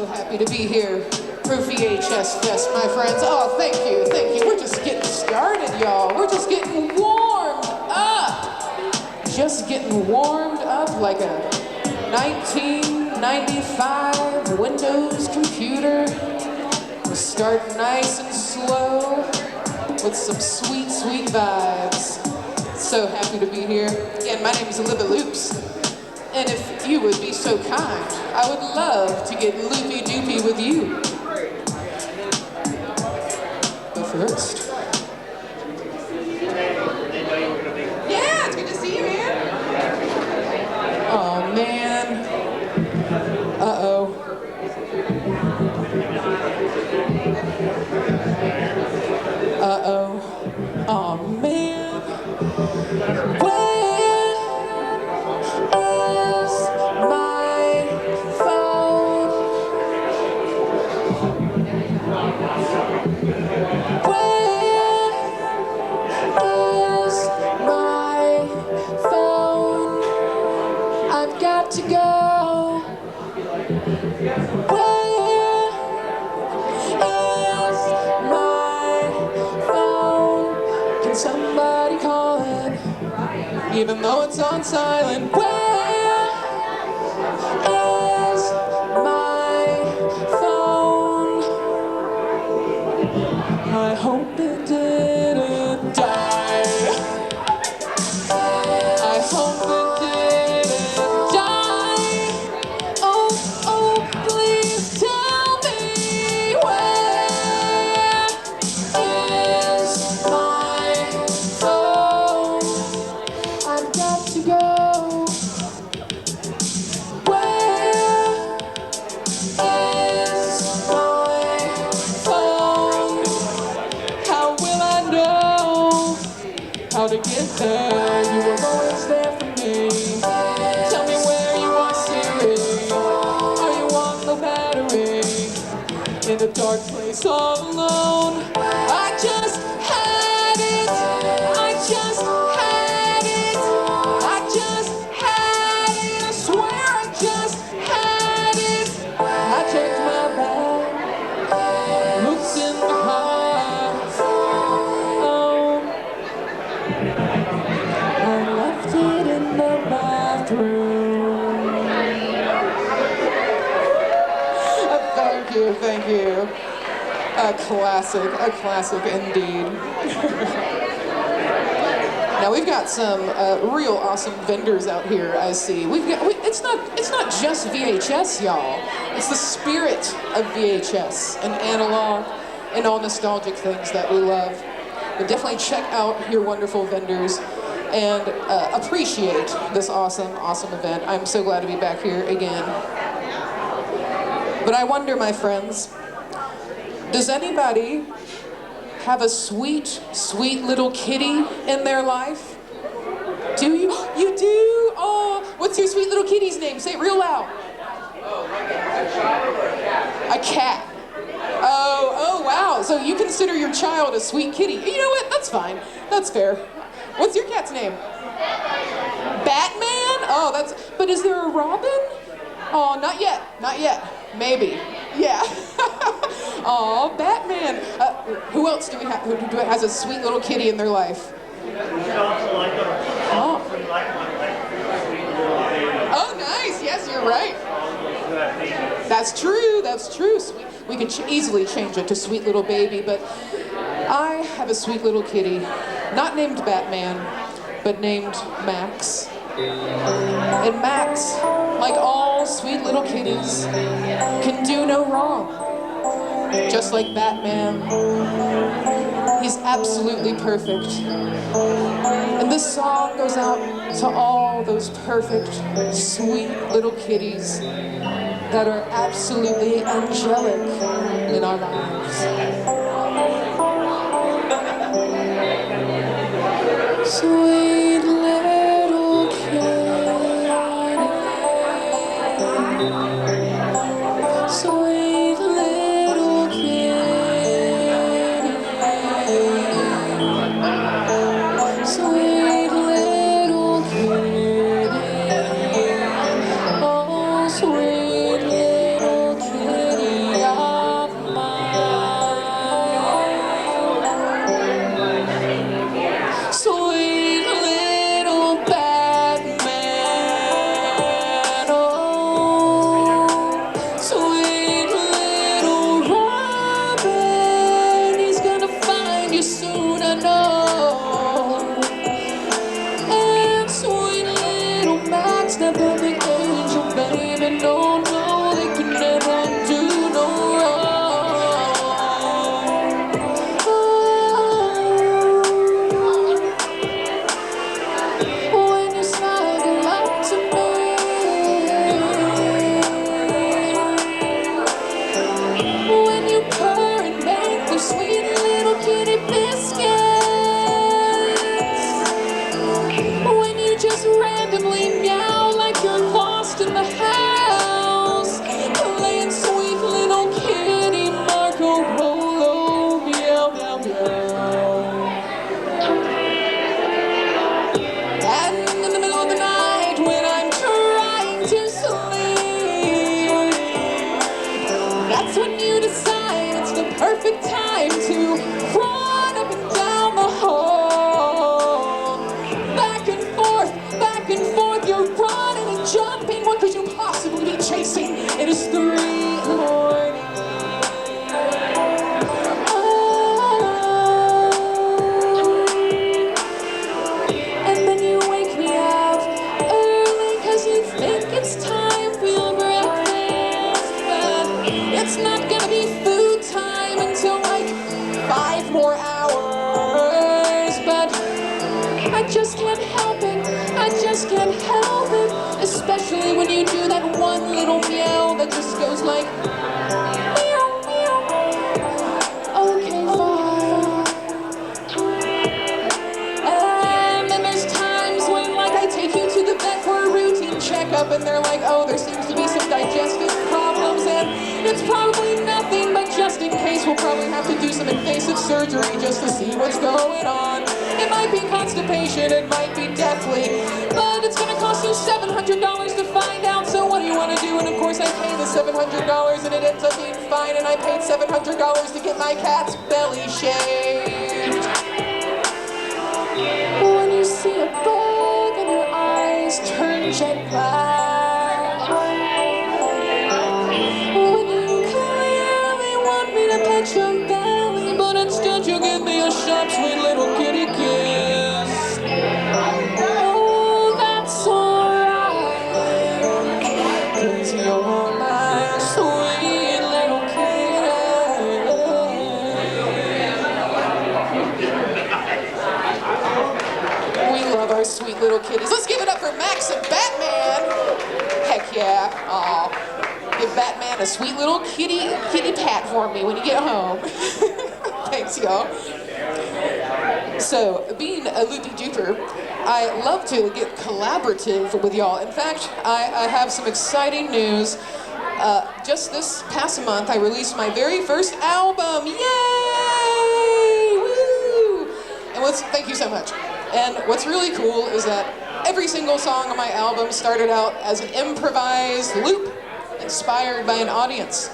so happy to be here for VHS Fest, my friends. Oh, thank you, thank you. We're just getting started, y'all. We're just getting warmed up. Just getting warmed up like a 1995 Windows computer. We'll start nice and slow with some sweet, sweet vibes. So happy to be here. Again, my name is Libbaloops. And if you would be so kind, I would love to get loopy-doopy with you. But first... Yeah, it's good to see you, man. Oh, man. Uh-oh. Uh-oh. Oh, man. To go. Where is my phone? Can somebody call it? Even though it's on silent. Where is my phone? I hope it didn't die. I hope it how to get there. You were always there for me. Tell me where you are, Siri. Are you on the battery? In a dark place all alone. I just had it. I just had it. I just had it. I swear I just had it. I checked my bag. Looked in the car. Thank you. A classic indeed. Now we've got some real awesome vendors out here. I see. It's not just VHS, y'all. It's the spirit of VHS and analog and all nostalgic things that we love. But definitely check out your wonderful vendors and appreciate this awesome event. I'm so glad to be back here again. But I wonder, my friends, does anybody have a sweet, sweet little kitty in their life? Do you? You do? Oh, what's your sweet little kitty's name? Say it real loud. A cat. Oh, wow. So you consider your child a sweet kitty. You know what? That's fine. That's fair. What's your cat's name? Batman? Oh, but is there a Robin? Oh, not yet. Maybe. Yeah. Aw, Batman. Who else do we have who has a sweet little kitty in their life? Oh. Oh, nice. Yes, you're right. That's true. We could easily change it to sweet little baby, but I have a sweet little kitty, not named Batman, but named Max. And Max, like all sweet little kitties, can do no wrong. Just like Batman, he's absolutely perfect. And this song goes out to all those perfect, sweet little kitties that are absolutely angelic in our lives. Sweet little kitty. Sweet little kitty. Sweet little kitty. Oh, sweet little kitty. you decide it's the perfect time to run up and down the hall. Back and forth, you're running and jumping. What could you possibly be chasing? It is 3 in the morning. And then you wake me up early 'cause you think it's time for your breakfast. But it's not gonna be food time until like 5 more hours. But I just can't help it. I just can't help it. Especially when you do that one little meow that just goes like meow, meow. Okay, fine. And then there's times when like I take you to the vet for a routine checkup and they're like, oh, there seems to be some digestive problems and it's probably nothing, but just in case we'll probably have to do some invasive surgery just to see what's going on. It might be constipation, it might be deathly, but it's gonna cost you $700 to find out, so what do you wanna do? And of course I pay the $700 and it ends up being fine, and I paid $700 to get my cat's belly shaved. When you see a bug and your eyes turn jet black, when you clearly want me to pet your belly, but instead you give me a sharp, sweet little kitty kiss. Oh, that's alright, 'cause you're my sweet little kitty. We love our sweet little kitties. Let's give it up for Max and Batman. Heck yeah. Aw. Give Batman a sweet little kitty pat for me when you get home. Thanks, y'all. So, being a loopy duper, I love to get collaborative with y'all. In fact, I have some exciting news. Just this past month, I released my very first album. Yay! Woo! And thank you so much. And what's really cool is that every single song on my album started out as an improvised loop inspired by an audience.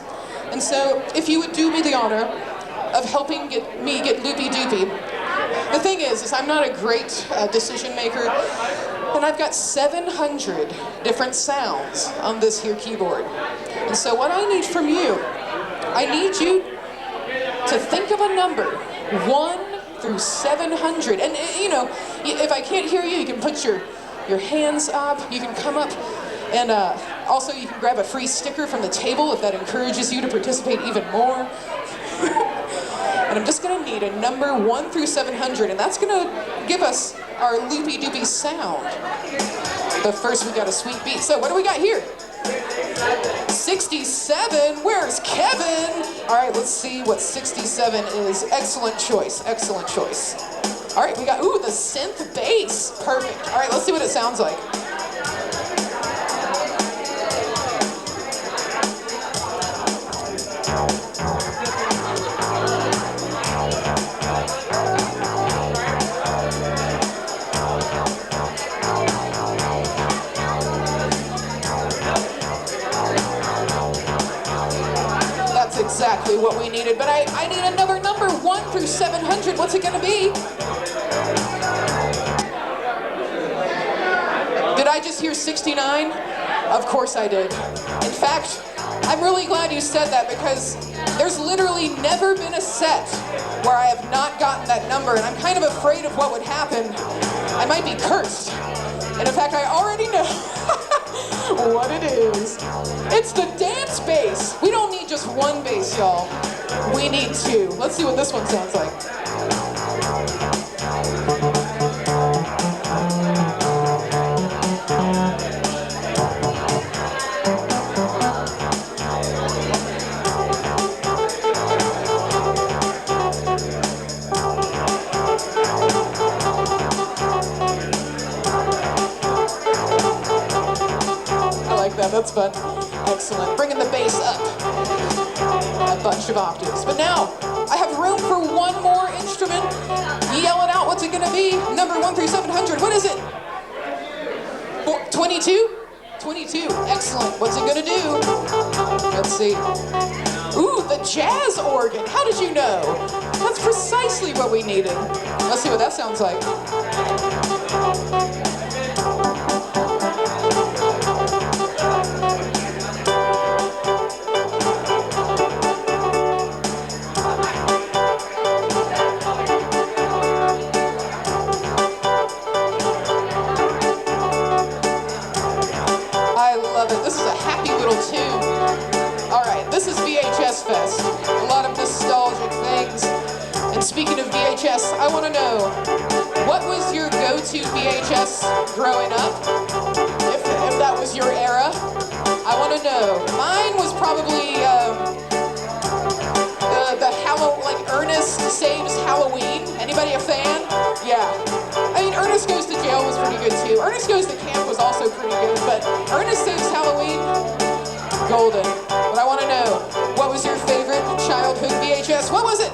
And so, if you would do me the honor of helping me get loopy doopy. The thing is I'm not a great decision maker, and I've got 700 different sounds on this here keyboard. And so what I need from you, I need you to think of a number, 1 through 700. And you know, if I can't hear you, you can put your hands up, you can come up, and also you can grab a free sticker from the table if that encourages you to participate even more. And I'm just gonna need a number 1 through 700, and that's gonna give us our loopy doopy sound. But first we got a sweet beat. So what do we got here? 67, where's Kevin? All right, let's see what 67 is. Excellent choice, excellent choice. All right, we got, ooh, the synth bass, perfect. All right, let's see what it sounds like. Exactly what we needed, but I need another number, 1 through 700. What's it gonna be? Did I just hear 69? Of course I did. In fact, I'm really glad you said that, because there's literally never been a set where I have not gotten that number, and I'm kind of afraid of what would happen. I might be cursed. And in fact, I already know what it is. It's the dance bass. We don't need just one bass, y'all. We need 2. Let's see what this one sounds like. That's fun. Excellent. Bringing the bass up a bunch of octaves. But now, I have room for one more instrument. Yell it out. What's it going to be? Number 1 through 700. What is it? 22? 22. Excellent. What's it going to do? Let's see. Ooh, the jazz organ. How did you know? That's precisely what we needed. Let's see what that sounds like. I love it. This is a happy little tune. All right, this is VHS Fest. A lot of nostalgic things. And speaking of VHS, I want to know, what was your go-to VHS growing up? If that was your era, I want to know. Mine was probably the like Ernest Saves Halloween. Anybody a fan? Yeah. I mean, Ernest Goes to Jail was pretty good too. Ernest Goes to Camp was also pretty good, but Ernest Saves Halloween, golden. But I want to know, what was your favorite childhood VHS? What was it?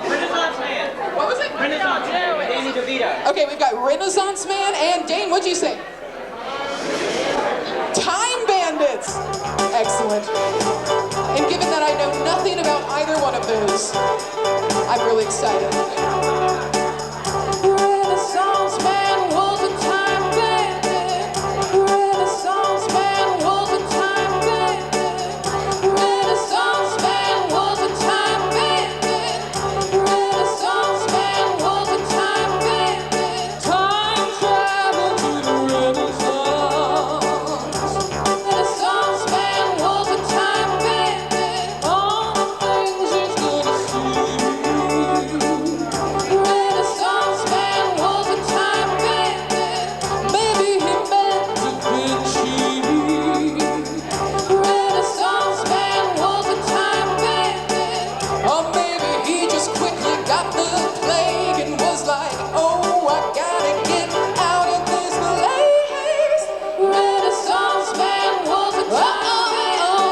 Renaissance Man. What was it? Renaissance Man with Danny DeVito. Okay, we've got Renaissance Man and Dane, what'd you say? Time Bandits. Excellent. And given that I know nothing about either one of those, I'm really excited. Renaissance Man was a time bandit. Renaissance Man was a time bandit. Renaissance Man was a time bandit. Renaissance Man was a time bandit. Time travel to the Renaissance. Renaissance Man was a time bandit. All the things he's gonna see. Renaissance Man was a time bandit. Maybe he meant to be cheap. Renaissance Man was a time bandit. Or maybe he just quickly got the plague and was like, oh, I gotta get out of this place. Renaissance Man was a time bandit.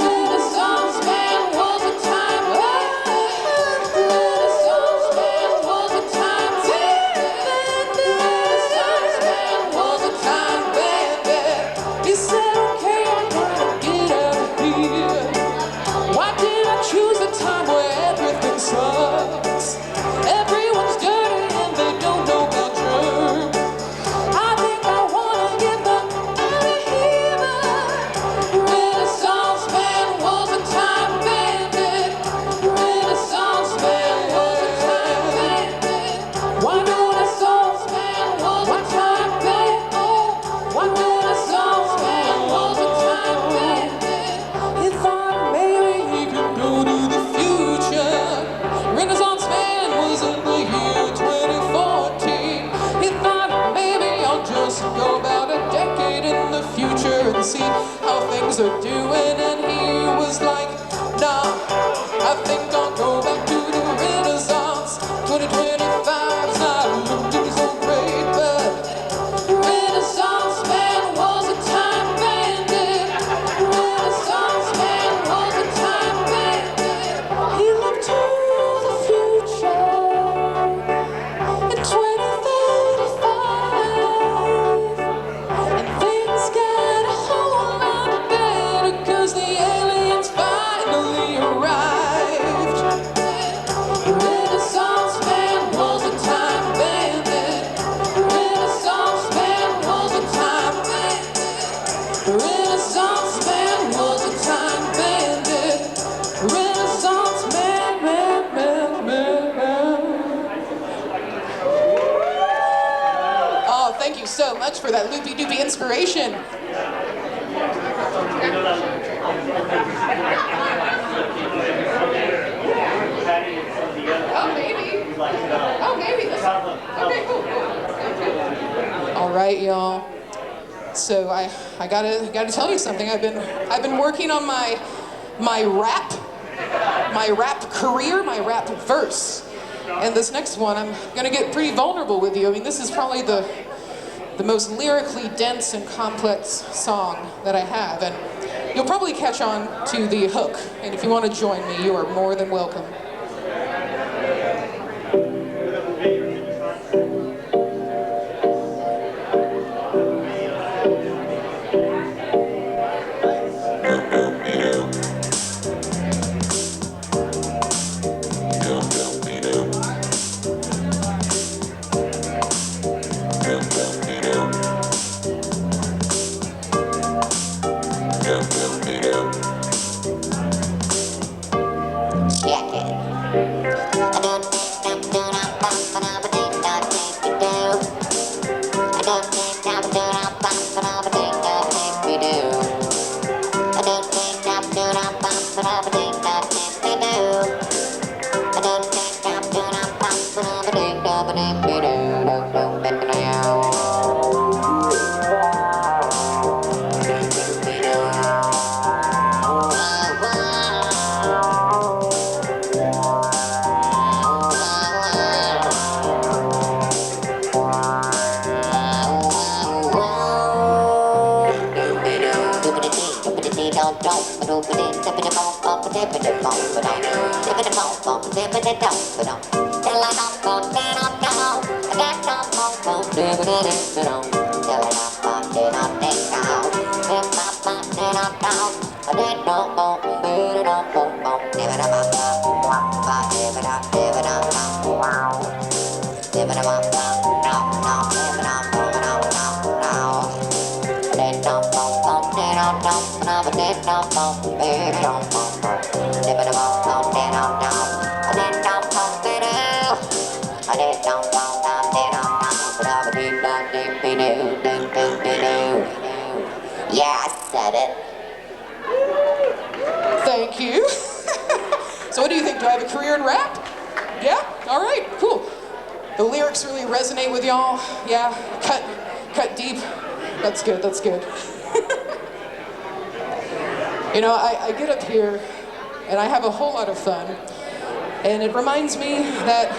Renaissance Man was a time bandit. Renaissance Man was a time bandit. Renaissance Man was a time bandit. He said, okay, I'm gonna get out of here. Why did I choose a time where everything sucks? Everyone's dirty and they don't know about germs. I think I wanna get them out of here. Renaissance Man was a time bandit. Renaissance Man was a time bandit. Why Renaissance Man was a time bandit? Why Renaissance Man was a time bandit? He thought maybe he could go to the future. Renaissance Man was in the year 2014. He thought maybe I'll just go about a decade in the future and see how things are doing. And he was like, nah, I think I'll go back to the Renaissance. 2025's not looking so great, but Renaissance Man was a time bandit. Renaissance Man was a time bandit. He looked to the future in 2035, and things got a whole lot better 'cause the aliens finally arrived. Renaissance Man was a time bandit. Renaissance Man was a time bandit. Renaissance Man was a time bandit. Renaissance Man, man, man, man, man. Oh, thank you so much for that loopy-doopy inspiration. Oh, maybe. Oh, maybe. Okay, cool. All right, y'all. So I gotta tell you something. I've been working on my rap career, my rap verse. And this next one, I'm gonna get pretty vulnerable with you. I mean, this is probably the most lyrically dense and complex song that I have, and you'll probably catch on to the hook. And if you want to join me, you are more than welcome. Yeah, I said it. Thank you. So what do you think? Do I have a career in rap? Yeah? All right, cool. The lyrics really resonate with y'all? Yeah? Cut deep? That's good, that's good. You know, I get up here and I have a whole lot of fun. And it reminds me that